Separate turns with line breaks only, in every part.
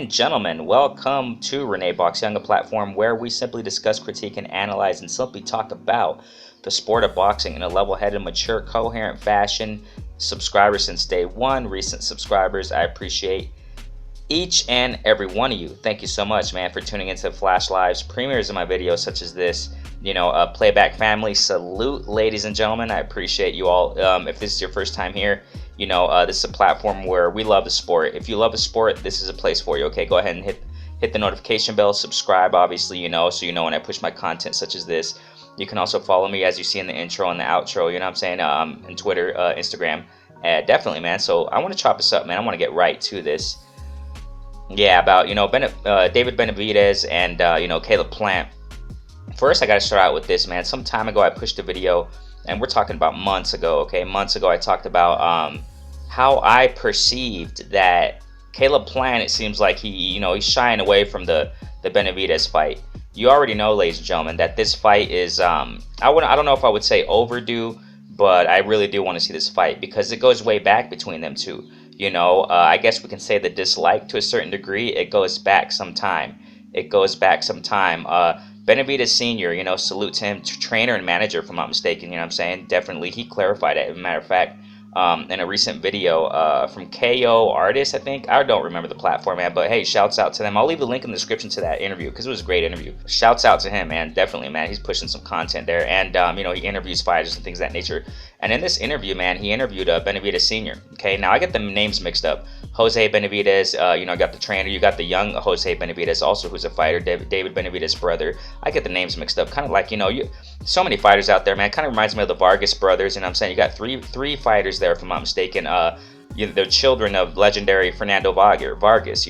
and gentlemen, welcome to Renee Box Young, a platform where we simply discuss, critique, and analyze, and simply talk about the sport of boxing in a level-headed, mature, coherent fashion. Subscribers since day one, recent subscribers, I appreciate each and every one of you. Thank you so much, man, for tuning into Flash Lives, premieres of my videos such as this. Playback family, salute, ladies and gentlemen. I appreciate you all. If this is your first time here, this is a platform where we love the sport. If you love the sport, this is a place for you. Okay, go ahead and hit the notification bell, subscribe, obviously, so you know when I push my content such as this. You can also follow me, as you see in the intro and the outro, you know what I'm saying, and Twitter, Instagram. Definitely, man. So I want to chop this up, man. I want to get right to this. Yeah, about, David Benavidez and, Caleb Plant. First, I got to start out with this, man. Some time ago, I pushed a video, and we're talking about months ago, okay? Months ago, I talked about how I perceived that Caleb Plant, it seems like he's shying away from the Benavidez fight. You already know, ladies and gentlemen, that this fight is, I don't know if I would say overdue, but I really do want to see this fight because it goes way back between them two. I guess we can say the dislike to a certain degree. It goes back some time. Benavidez Sr., salute to him, trainer and manager, if I'm not mistaken, you know what I'm saying? Definitely, he clarified it. As a matter of fact, in a recent video from KO Artist, I think. I don't remember the platform, man, but hey, shouts out to them. I'll leave the link in the description to that interview because it was a great interview. Shouts out to him, man. Definitely, man. He's pushing some content there, and he interviews fighters and things of that nature. And in this interview, man, he interviewed Benavidez Sr. Okay, now I get the names mixed up. Jose Benavidez, I got the trainer. You got the young Jose Benavidez, also who's a fighter. David Benavidez' brother. I get the names mixed up. Kind of like, so many fighters out there, man. Kind of reminds me of the Vargas brothers. You know what I'm saying? You got three fighters there, if I'm not mistaken. They're children of legendary Fernando Vargas.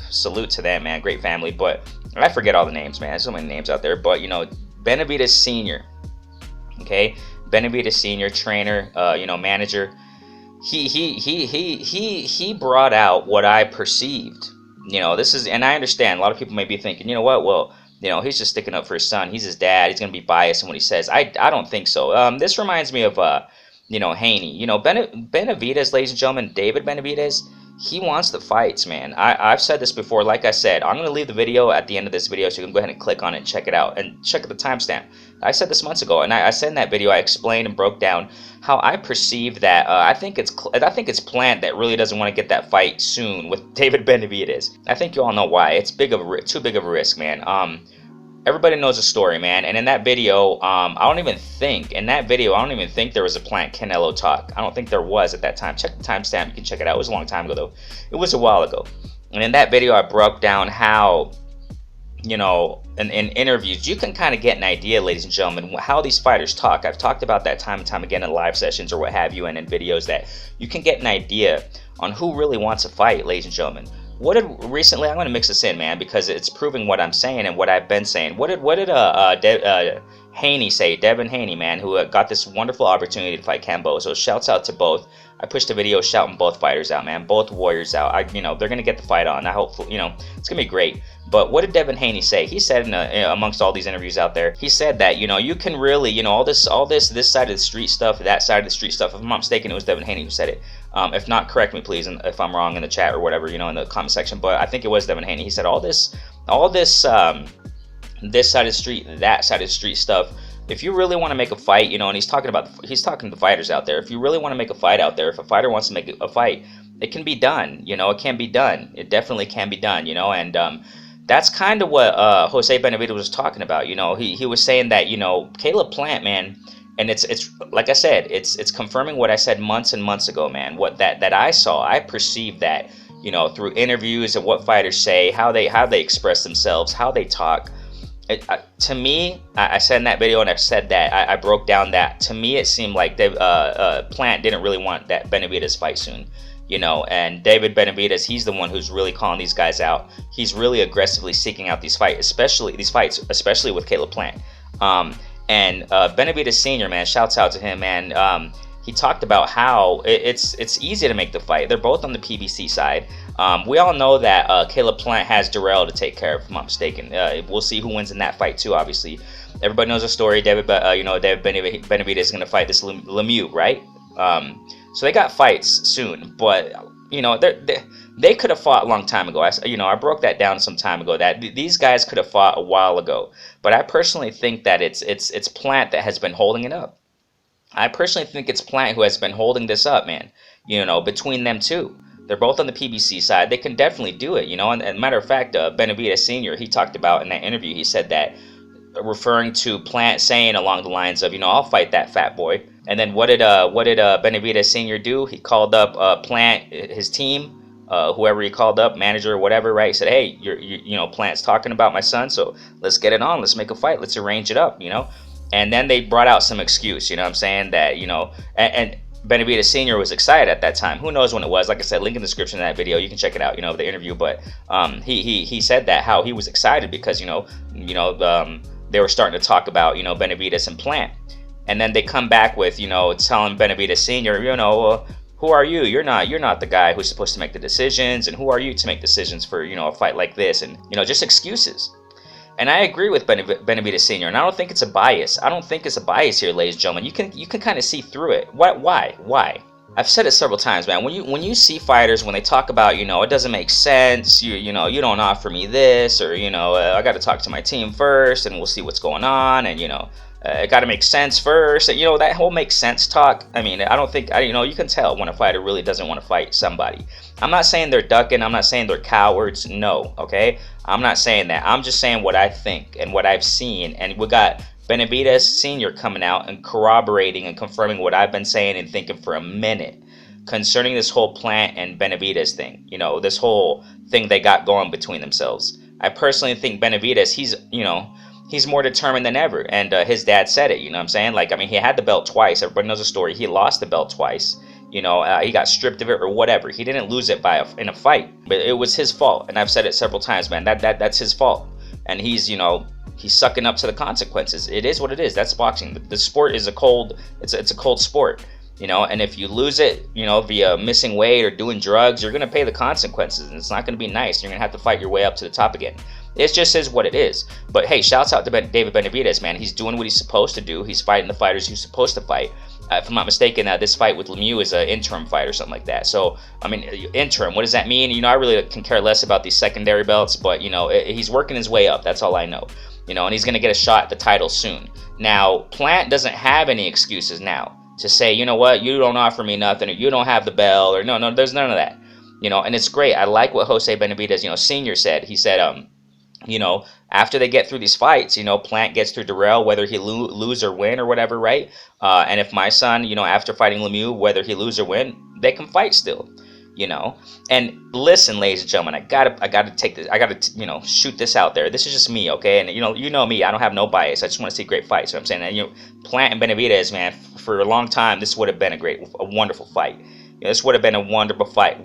Salute to them, man. Great family. But I forget all the names, man. There's so many names out there. But Benavidez Sr. Okay, Benavidez Sr. trainer, manager. He brought out what I perceived. This is, and I understand a lot of people may be thinking, he's just sticking up for his son. He's his dad. He's gonna be biased in what he says. I don't think so. This reminds me of Haney. Benavidez, ladies and gentlemen, David Benavidez. He wants the fights, man. I've said this before. Like I said, I'm going to leave the video at the end of this video so you can go ahead and click on it and check it out. And check the timestamp. I said this months ago, and I said in that video, I explained and broke down how I perceive that I think it's Plant that really doesn't want to get that fight soon with David Benavidez. I think you all know why. It's too big of a risk, man. Everybody knows the story, man. And in that video, I don't even think there was a Plant Canelo talk. I don't think there was at that time. Check the timestamp. You can check it out. It was a long time ago, though. It was a while ago. And in that video, I broke down how, in interviews, you can kind of get an idea, ladies and gentlemen, how these fighters talk. I've talked about that time and time again in live sessions or what have you, and in videos, that you can get an idea on who really wants a fight, ladies and gentlemen. Recently, I'm going to mix this in, man, because it's proving what I'm saying and what I've been saying. What did Haney say, Devin Haney, man, who got this wonderful opportunity to fight Cambo. So shouts out to both. I pushed a video shouting both fighters out, man, both warriors out. They're going to get the fight on. I hope, it's going to be great. But what did Devin Haney say? He said amongst all these interviews out there, he said that, you can really, all this side of the street stuff, that side of the street stuff. If I'm not mistaken, it was Devin Haney who said it. If not, correct me, please, and if I'm wrong in the chat or whatever, in the comment section. But I think it was Devin Haney. He said this side of the street, that side of the street stuff. If you really want to make a fight, and he's talking to the fighters out there. If you really want to make a fight out there, if a fighter wants to make a fight, it can be done. It can be done. It definitely can be done. And that's kind of what Jose Benavidez was talking about. He was saying that Caleb Plant, man. And it's like I said, it's confirming what I said months and months ago, man. What that I saw, I perceived that, through interviews and what fighters say, how they express themselves, how they talk. To me, I said in that video, and I've said that I broke down that. To me, it seemed like Plant didn't really want that Benavidez fight soon. And David Benavidez, he's the one who's really calling these guys out. He's really aggressively seeking out these fights, especially with Caleb Plant. And Benavidez Sr., man, shouts out to him, man. He talked about how it's easy to make the fight. They're both on the PBC side. We all know that Caleb Plant has Durrell to take care of, if I'm not mistaken. We'll see who wins in that fight too. Obviously, everybody knows the story. David Benavidez is going to fight this Lemieux, right? So they got fights soon, but They could have fought a long time ago. I broke that down some time ago. That these guys could have fought a while ago. But I personally think that it's Plant that has been holding it up. I personally think it's Plant who has been holding this up, man. Between them two, they're both on the PBC side. They can definitely do it. And matter of fact, Benavidez Sr. He talked about in that interview. He said that, referring to Plant saying along the lines of, I'll fight that fat boy. And then what did Benavidez Sr. do? He called up Plant, his team. Whoever he called up, manager or whatever, right? He said, hey, Plant's talking about my son, so let's get it on. Let's make a fight. Let's arrange it up, And then they brought out some excuse, I'm saying, that, and Benavidez Sr. was excited at that time. Who knows when it was? Like I said, link in the description of that video. You can check it out, the interview. But he said that, how he was excited because, they were starting to talk about, Benavidez and Plant. And then they come back with, telling Benavidez Sr., who are you? You're not the guy who's supposed to make the decisions, and who are you to make decisions for, a fight like this? And, just excuses. And I agree with Benavidez Sr., and I don't think it's a bias. I don't think it's a bias here, ladies and gentlemen. You can kind of see through it. Why? I've said it several times, man. When you see fighters, when they talk about, it doesn't make sense, you don't offer me this, or, I got to talk to my team first, and we'll see what's going on, and, it got to make sense first. And, that whole make sense talk. I mean, I don't think, you can tell when a fighter really doesn't want to fight somebody. I'm not saying they're ducking. I'm not saying they're cowards. No, okay? I'm not saying that. I'm just saying what I think and what I've seen. And we got Benavidez Sr. coming out and corroborating and confirming what I've been saying and thinking for a minute concerning this whole Plant and Benavidez thing. This whole thing they got going between themselves. I personally think Benavidez, he's more determined than ever. And his dad said it, what I'm saying? He had the belt twice. Everybody knows the story. He lost the belt twice. He got stripped of it or whatever. He didn't lose it in a fight. But it was his fault. And I've said it several times, man. That's his fault. And he's sucking up to the consequences. It is what it is. That's boxing. The sport is a cold sport. And if you lose it, via missing weight or doing drugs, you're going to pay the consequences. And it's not going to be nice. You're going to have to fight your way up to the top again. It just is what it is. But hey, shouts out to David Benavidez, man. He's doing what he's supposed to do. He's fighting the fighters he's supposed to fight. If I'm not mistaken, this fight with Lemieux is an interim fight or something like that. So, interim, what does that mean? I really can care less about these secondary belts, but, he's working his way up. That's all I know. And he's going to get a shot at the title soon. Now, Plant doesn't have any excuses now to say, you know what, you don't offer me nothing, or you don't have the bell, or no, there's none of that. And it's great. I like what Jose Benavidez, Sr. said. He said, after they get through these fights, Plant gets through Darrell, whether he lose or win or whatever, right? And if my son, after fighting Lemieux, whether he lose or win, they can fight still, And listen, ladies and gentlemen, I gotta take this. I gotta, shoot this out there. This is just me, okay? And you know me. I don't have no bias. I just want to see great fights. So I'm saying that, Plant and Benavidez, man, for a long time, this would have been a wonderful fight. This would have been a wonderful fight.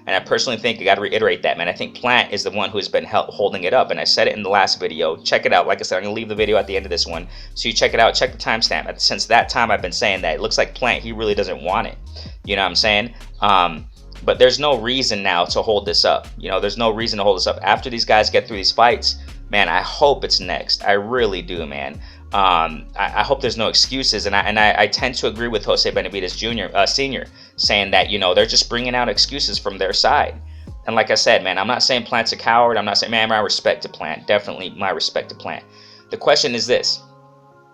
And I personally think I got to reiterate that, man. I think Plant is the one who has been holding it up. And I said it in the last video. Check it out. Like I said, I'm going to leave the video at the end of this one. So you check it out. Check the timestamp. Since that time, I've been saying that it looks like Plant, he really doesn't want it. You know what I'm saying? But there's no reason now to hold this up. There's no reason to hold this up. After these guys get through these fights, man, I hope it's next. I really do, man. I hope there's no excuses, and I tend to agree with Jose Benavidez Sr. saying that they're just bringing out excuses from their side. And like I said, man, I'm not saying Plant's a coward. I'm not saying, man, my respect to Plant, definitely my respect to Plant. The question is this: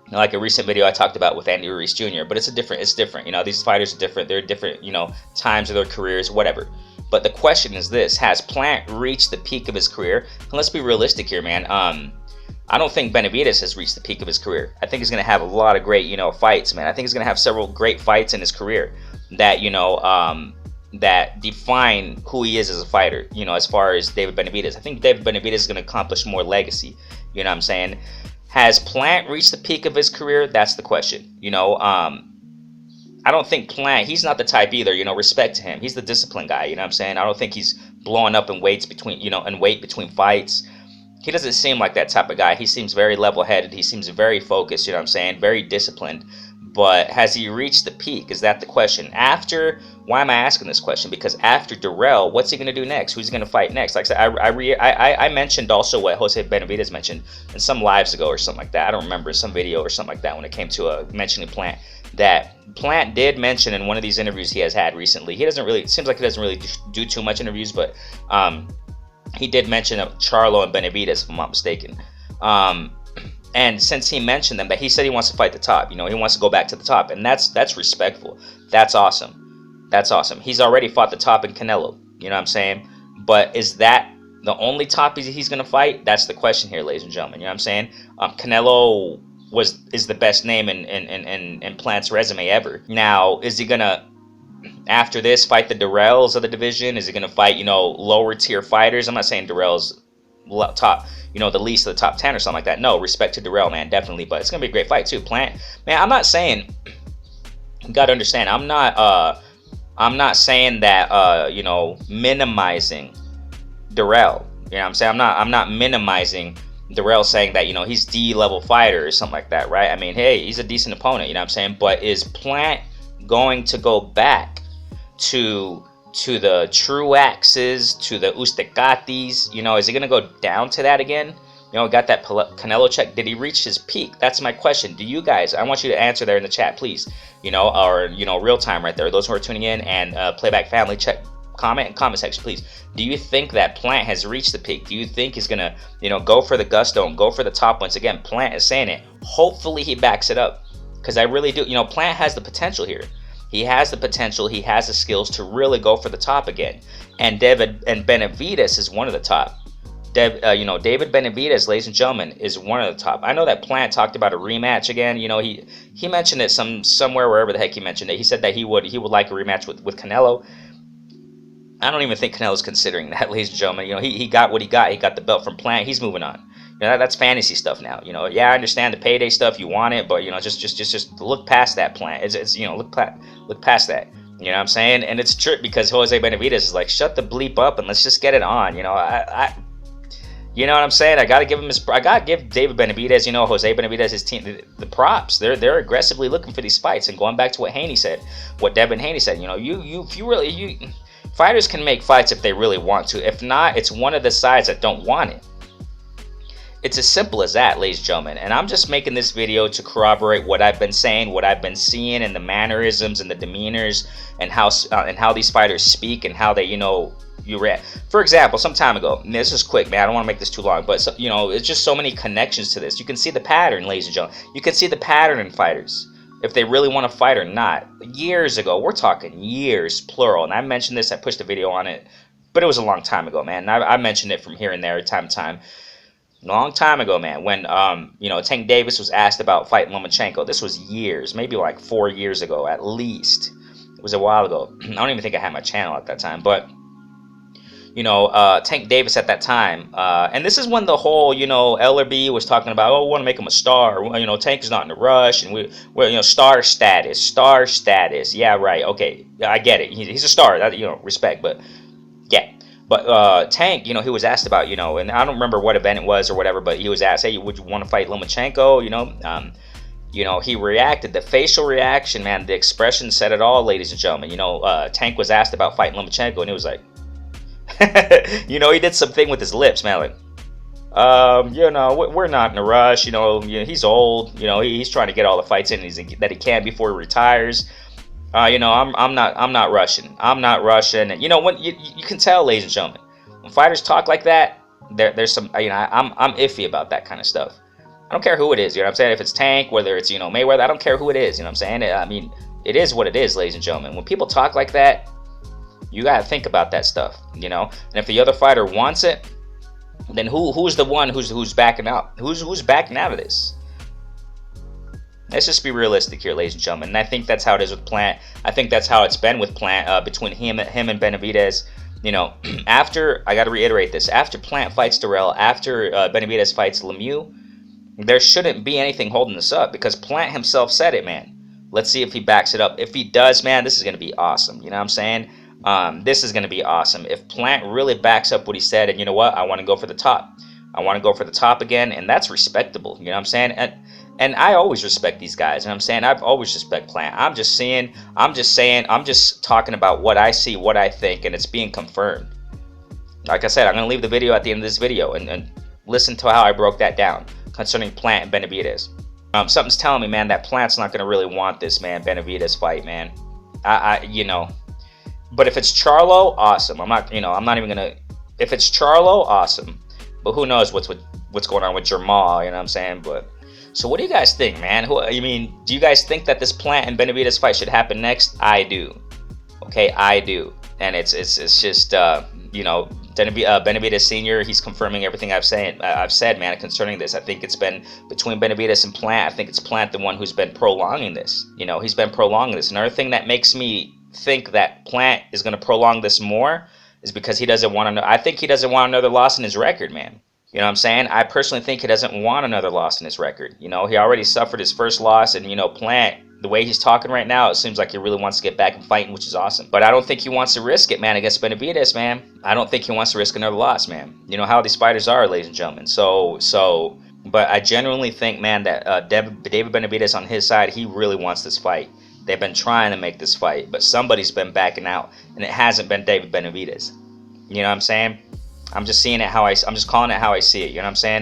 like a recent video I talked about with Andy Ruiz Jr., but it's different. These fighters are different. They're different, times of their careers, whatever. But the question is this: has Plant reached the peak of his career? And let's be realistic here, man. I don't think Benavidez has reached the peak of his career. I think he's going to have a lot of great, fights, man. I think he's going to have several great fights in his career that, that define who he is as a fighter, as far as David Benavidez. I think David Benavidez is going to accomplish more legacy. You know what I'm saying? Has Plant reached the peak of his career? That's the question. I don't think Plant, he's not the type either, respect to him. He's the disciplined guy, you know what I'm saying? I don't think he's blowing up in weight between fights. He doesn't seem like that type of guy. He seems very level-headed. He seems very focused, you know what I'm saying? Very disciplined. But has he reached the peak? Is that the question? After, why am I asking this question? Because after Darrell, what's he going to do next? Who's he going to fight next? Like I said, I mentioned also what Jose Benavidez mentioned in some lives ago or something like that. I don't remember, some video or something like that, when it came to mentioning Plant. That Plant did mention in one of these interviews he has had recently. He doesn't really, it seems like he doesn't really do too much interviews, but he did mention Charlo and Benavidez, if I'm not mistaken. And since he mentioned them, that he said he wants to fight the top, he wants to go back to the top, and that's respectful. That's awesome. That's awesome. He's already fought the top in Canelo. You know what I'm saying? But is that the only top he's going to fight? That's the question here, ladies and gentlemen. You know what I'm saying? Canelo is the best name in Plant's resume ever. Now, is he gonna, after this, fight the Darrells of the division? Is he gonna fight lower tier fighters? I'm not saying Darrell's top, the least of the top 10 or something like that. No, respect to Darrell, man, definitely. But it's gonna be a great fight too. Plant, man, I'm not saying, you gotta understand, I'm not saying that minimizing Darrell. You know what I'm saying? I'm not minimizing Darrell, saying that he's D-level fighter or something like that, right? I mean, hey, he's a decent opponent, you know what I'm saying? But is Plant going to go back to the Truaxes, to the Ustecatis? Is he going to go down to that again? Got that Canelo check. Did he reach his peak? That's my question. Do you guys, I want you to answer there in the chat, please. Or real time right there. Those who are tuning in, and playback family, check comment in comment section, please. Do you think that Plant has reached the peak? Do you think he's gonna go for the gusto and go for the top once again? Plant is saying it. Hopefully he backs it up, because I really do. Plant has the potential here. He has the potential. He has the skills to really go for the top again. And Benavidez is one of the top. David Benavidez, ladies and gentlemen, is one of the top. I know that Plant talked about a rematch again. He mentioned it somewhere, wherever the heck he mentioned it. He said that he would like a rematch with Canelo. I don't even think Canelo's considering that, ladies and gentlemen. He got what he got. He got the belt from Plant. He's moving on. That's fantasy stuff now. Yeah, I understand the payday stuff. You want it, but just look past that, Plant. It's look past that. You know what I'm saying? And it's true, because Jose Benavidez is like, shut the bleep up and let's just get it on. You know what I'm saying? I gotta give David Benavidez, Jose Benavidez, his team, the props. They're aggressively looking for these fights. And going back to what Haney said, what Devin Haney said, fighters can make fights if they really want to. If not, it's one of the sides that don't want it. It's as simple as that, ladies and gentlemen. And I'm just making this video to corroborate what I've been saying, what I've been seeing, and the mannerisms and the demeanors, and how these fighters speak, and how they, you react. For example, some time ago, this is quick, man, I don't want to make this too long, but it's just so many connections to this. You can see the pattern, ladies and gentlemen. You can see the pattern in fighters, if they really want to fight or not. Years ago, we're talking years, plural, and I mentioned this, I pushed a video on it, but it was a long time ago, man. I mentioned it from here and there, time to time. Long time ago, man, when Tank Davis was asked about fighting Lomachenko. This was years, maybe like 4 years ago at least. It was a while ago. I don't even think I had my channel at that time, but Tank Davis at that time, and this is when the whole Ellerby was talking about, we want to make him a star. Tank is not in a rush, and we're star status. Yeah, right. Okay, I get it. He's a star. That, respect, but yeah. But Tank, he was asked about, and I don't remember what event it was or whatever, but he was asked, hey, would you want to fight Lomachenko? He reacted. The facial reaction, man, the expression said it all, ladies and gentlemen. Tank was asked about fighting Lomachenko, and he was like, he did something with his lips, man, like, we're not in a rush. He's old. He's trying to get all the fights in that he can before he retires. I'm not rushing. I'm not rushing. And when you can tell, ladies and gentlemen, when fighters talk like that, there's some, I'm iffy about that kind of stuff. I don't care who it is. You know what I'm saying? If it's Tank, whether it's Mayweather, I don't care who it is. You know what I'm saying? I mean, it is what it is, ladies and gentlemen. When people talk like that, you gotta think about that stuff. And if the other fighter wants it, then who's the one who's backing out? Who's backing out of this? Let's just be realistic here, ladies and gentlemen. And I think that's how it is with Plant. I think that's how it's been with Plant, between him and Benavidez. After, I got to reiterate this, after Plant fights Darrell, after Benavidez fights Lemieux, there shouldn't be anything holding this up, because Plant himself said it, man. Let's see if he backs it up. If he does, man, this is going to be awesome. You know what I'm saying? This is going to be awesome. If Plant really backs up what he said, and you know what? I want to go for the top. I want to go for the top again, and that's respectable. You know what I'm saying? And I always respect these guys. And I'm saying I've always respect Plant. I'm just talking about what I see, what I think, and it's being confirmed. Like I said, I'm going to leave the video at the end of this video and listen to how I broke that down concerning Plant and Benavidez. Something's telling me, man, that Plant's not going to really want this, man, Benavidez fight, man. But if it's Charlo, awesome. I'm not even going to, if it's Charlo, awesome. But who knows what's going on with Jamal, you know what I'm saying? But so what do you guys think, man? Do you guys think that this Plant and Benavidez fight should happen next? I do. Okay, I do. And it's just Benavidez Sr. He's confirming everything I've said, man, concerning this. I think it's been between Benavidez and Plant. I think it's Plant the one who's been prolonging this. He's been prolonging this. Another thing that makes me think that Plant is going to prolong this more is because he doesn't want to. I think he doesn't want another loss in his record, man. You know what I'm saying? I personally think he doesn't want another loss in his record. He already suffered his first loss, and Plant, the way he's talking right now, it seems like he really wants to get back and fighting, which is awesome. But I don't think he wants to risk it, man, against Benavidez, man. I don't think he wants to risk another loss, man. You know how these fighters are, ladies and gentlemen. But I genuinely think, man, that David Benavidez on his side, he really wants this fight. They've been trying to make this fight, but somebody's been backing out, and it hasn't been David Benavidez. You know what I'm saying? I'm just seeing it I'm just calling it how I see it. You know what I'm saying?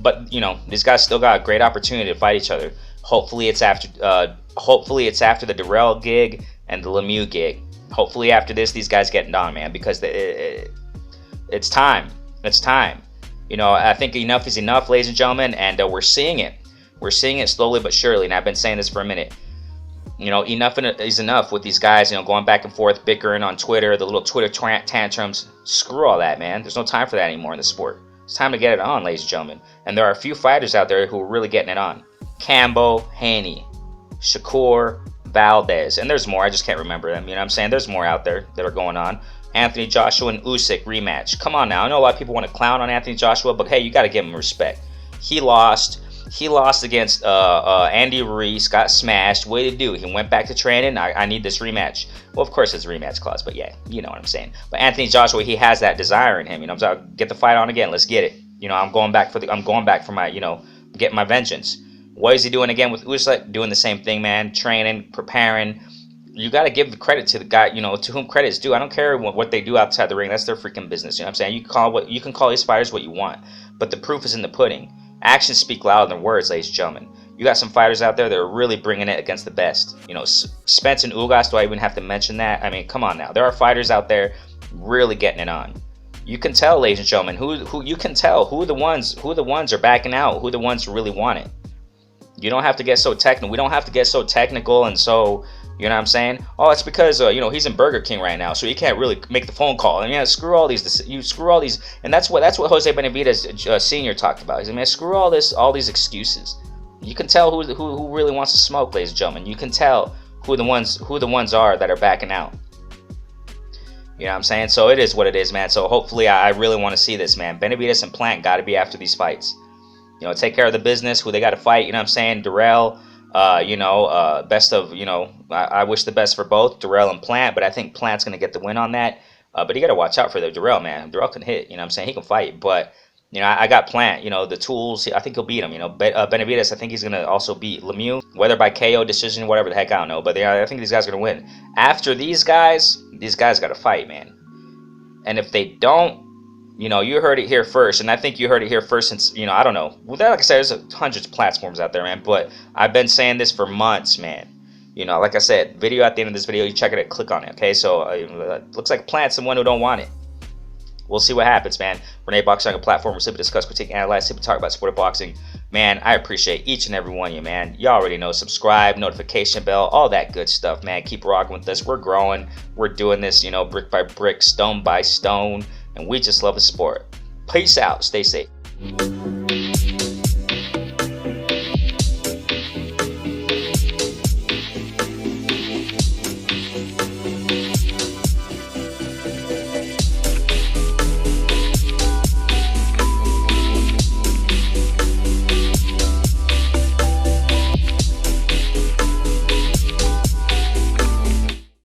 But these guys still got a great opportunity to fight each other. Hopefully it's after the Durrell gig and the Lemieux gig. Hopefully after this, these guys getting on, man, because it's time. It's time. I think enough is enough, ladies and gentlemen, and we're seeing it. We're seeing it slowly but surely, and I've been saying this for a minute. Enough is enough with these guys, going back and forth, bickering on Twitter, the little Twitter tantrums. Screw all that, man. There's no time for that anymore in the sport. It's time to get it on, ladies and gentlemen. And there are a few fighters out there who are really getting it on. Cambo, Haney, Shakur, Valdez, and there's more. I just can't remember them. You know what I'm saying? There's more out there that are going on. Anthony Joshua and Usyk rematch. Come on now. I know a lot of people want to clown on Anthony Joshua, but hey, you got to give him respect. He lost. He lost against Andy Ruiz, got smashed. What did he do? He went back to training. I need this rematch. Well, of course it's a rematch clause, but yeah, you know what I'm saying. But Anthony Joshua, he has that desire in him. I'm saying, get the fight on again. Let's get it. I'm going back for my, get my vengeance. What is he doing again with Usyk? Doing the same thing, man. Training, preparing. You got to give the credit to the guy, to whom credit is due. I don't care what they do outside the ring. That's their freaking business. You know what I'm saying? You can call these fighters what you want, but the proof is in the pudding. Actions speak louder than words, ladies and gentlemen. You got some fighters out there that are really bringing it against the best. Spence and Ugas, do I even have to mention that? I mean, come on now. There are fighters out there really getting it on. You can tell, ladies and gentlemen, who the ones are backing out, who the ones who really want it. You don't have to get so technical. We don't have to get so technical and so, you know what I'm saying? Oh, it's because he's in Burger King right now, so he can't really make the phone call. And screw all these. You screw all these, and that's what Jose Benavidez Sr. talked about. He said, man, screw all these excuses. You can tell who really wants to smoke, ladies and gentlemen. You can tell who the ones are that are backing out. You know what I'm saying? So it is what it is, man. So hopefully, I really want to see this, man. Benavidez and Plant got to be after these fights. Take care of the business. Who they got to fight? You know what I'm saying? Durrell. Best of, I wish the best for both Durrell and Plant, but I think Plant's going to get the win on that. But you got to watch out for the Durrell, man. Durrell can hit, you know what I'm saying? He can fight, but, I got Plant, the tools. I think he'll beat him, Benavidez, I think he's going to also beat Lemieux, whether by KO decision, whatever the heck, I don't know. But I think these guys are going to win. After these guys got to fight, man. And if they don't, you heard it here first, and I think you heard it here first since, I don't know. Well, like I said, there's hundreds of platforms out there, man, but I've been saying this for months, man. Like I said, video at the end of this video, you check it out, click on it, okay? So, looks like Plant's the one who don't want it. We'll see what happens, man. Renee Boxing on a platform where simply discuss, critique, analyze, simply talk about sport of boxing. Man, I appreciate each and every one of you, man. You already know, subscribe, notification bell, all that good stuff, man. Keep rocking with us. We're growing. We're doing this, brick by brick, stone by stone. And we just love the sport. Peace out. Stay safe.